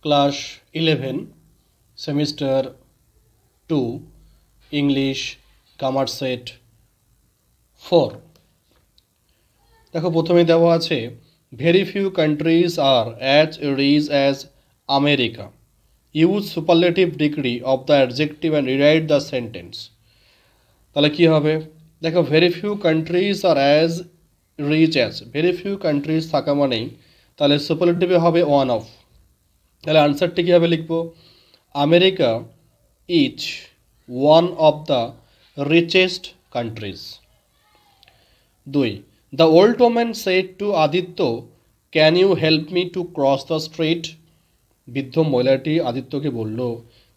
Class 11 semester 2 English grammar set 4। দেখো প্রথমেই দেওয়া আছে very few countries are as rich as America. Use superlative degree of the adjective and rewrite the sentence. তাহলে কী হবে? দেখো very few countries are as rich as, very few countries থাকা মানেই তাহলে সুপারলেটিভে হবে ওয়ান অফ। তাহলে আনসারটি কীভাবে লিখব? America is one of the richest countries. 2. The old woman said to Aditya, can you help me to cross the street. বৃদ্ধ মহিলাটি আদিত্যকে বলল,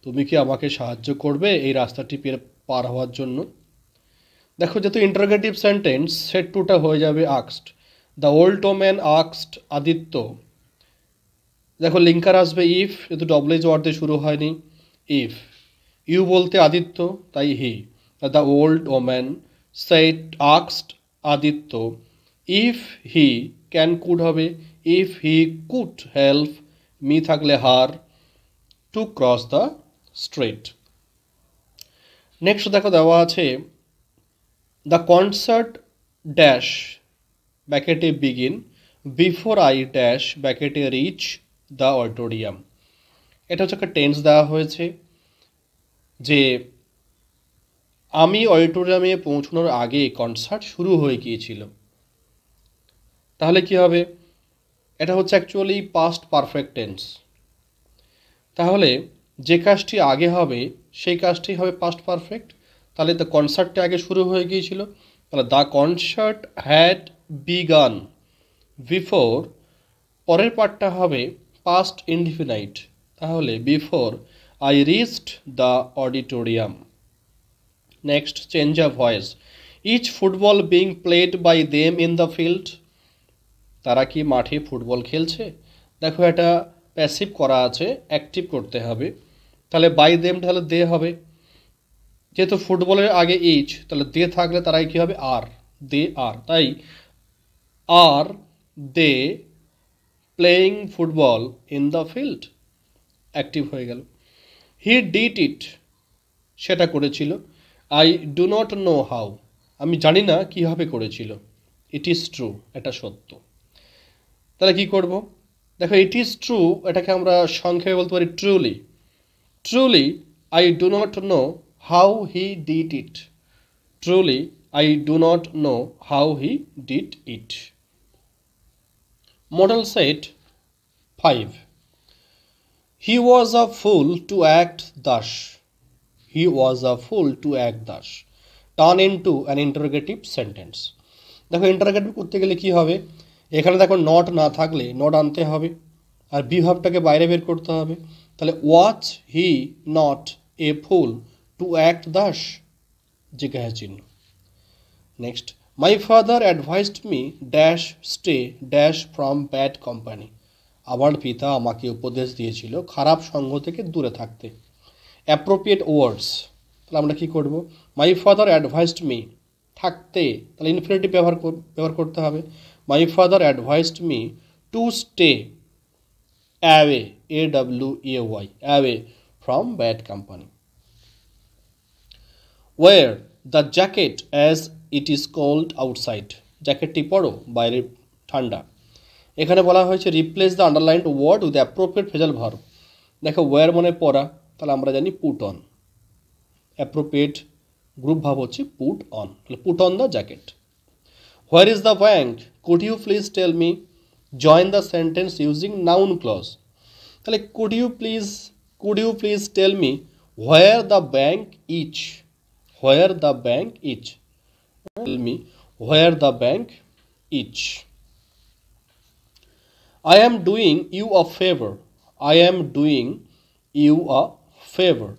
তুমি কি আমাকে সাহায্য করবে এই রাস্তাটি পার হওয়ার জন্য? দেখো যেহেতু ইন্টারোগেটিভ সেন্টেন্স, সেড টুটা হয়ে যাবে আক্সড। দ্য ওল্ড ওম্যান আক্সড আদিত্য। দেখো লিঙ্কার আসবে ইফ, যেহেতু ডব্লিউএইচ ওয়ার্ড দিয়ে শুরু হয়নি। ইফ ইউ বলতে আদিত্য, তাই he. The old woman said আক্সড Aditya if he can could হবে if he could help, me থাকলে her, to cross the street. Next দেখো দেওয়া আছে দ্য কনসার্ট ড্যাশ ব্যাকেটে বিগিন বিফোর আই ড্যাশ ব্যাকেটে রিচ দ্য অডিটোরিয়াম। এটা হচ্ছে একটা টেন্স দেওয়া হয়েছে যে আমি অডিটোরিয়ামে পৌঁছানোর আগে কনসার্ট শুরু হয়ে গিয়েছিল। তাহলে কি হবে? এটা হচ্ছে অ্যাকচুয়ালি পাস্ট পারফেক্ট টেন্স। তাহলে যে কাজটি আগে হবে সেই কাজটি হবে পাস্ট পারফেক্ট। তাহলে দ্য কনসার্টটা আগে শুরু হয়ে গিয়েছিল, তাহলে the concert had begun before, পরের পার্টটা হবে পাস্ট ইনডিফিনাইট, তাহলে before I reached the auditorium. Next change of voice, each football being played by them in the field. তারা কি মাঠে ফুটবল খেলছে? দেখো এটা প্যাসিভ করা আছে, অ্যাক্টিভ করতে হবে। তাহলে বাই দেম তাহলে দে হবে, যেহেতু ফুটবলের আগে ইচ, তাহলে দে থাকলে তারাই কী হবে? আর, দে আর। তাই are they playing football in the field, active হয়ে গেল। হি ডিড ইট, সেটা করেছিল। I do not know how, আমি জানি না কীভাবে করেছিল। ইট ইজ ট্রু, এটা সত্য। তাহলে কি করব? দেখো ইট ইজ ট্রু, এটাকে আমরা সংক্ষেপে বলতে পারি truly. Truly I do not know how he did it. Truly I do not know how he did it. Model set 5. He was a fool to act thus. He was a fool to act thus. Turn into an interrogative sentence. দেখো interrogative করতে গেলে কি হবে? এখানে দেখো not না থাকলে not আনতে হবে, আর বিভাবটাকে বাইরে বের করতে হবে। তাহলে was he not a fool to act thus, জিজ্ঞাসা চিহ্ন। Next, my father advised me dash stay dash from bad company. আমার পিতা আমাকে উপদেশ দিয়েছিল খারাপ সঙ্গ থেকে দূরে থাকতে। অ্যাপ্রোপ্রিয়েট ওয়ার্ডস, তাহলে আমরা কী করব? মাই ফাদার অ্যাডভাইসড মি, থাকতে, তাহলে ইনফিনিটিভ ব্যবহার করতে হবে। My father advised me to stay away, AWAY, away from bad company. Wear the jacket as it is cold outside. জ্যাকেটটি পরো, বাইরে ঠান্ডা। এখানে বলা হয়েছে replace the underlined word with appropriate phrasal verb. দেখো ওয়ার মানে পরা, তাহলে আমরা জানি put on. Appropriate group verb হচ্ছে পুট অন, তাহলে put on the jacket. Where is the bank, could you please tell me. Join the sentence using noun clause. তাহলে could you please tell me where the bank is. Where the bank is, tell me where the bank is. I am doing you a favor. I am doing you a favor.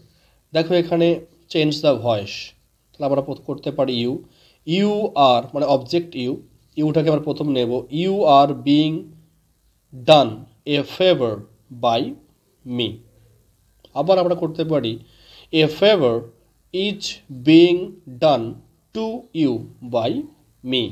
দেখো এখানে change the voice, তাহলে আমরা করতে পারি you. You আর মানে object you, ইউটাকে আমরা প্রথম নেব। You are being done a favour by me. আবার আমরা করতে পারি a favour is being done to you by me.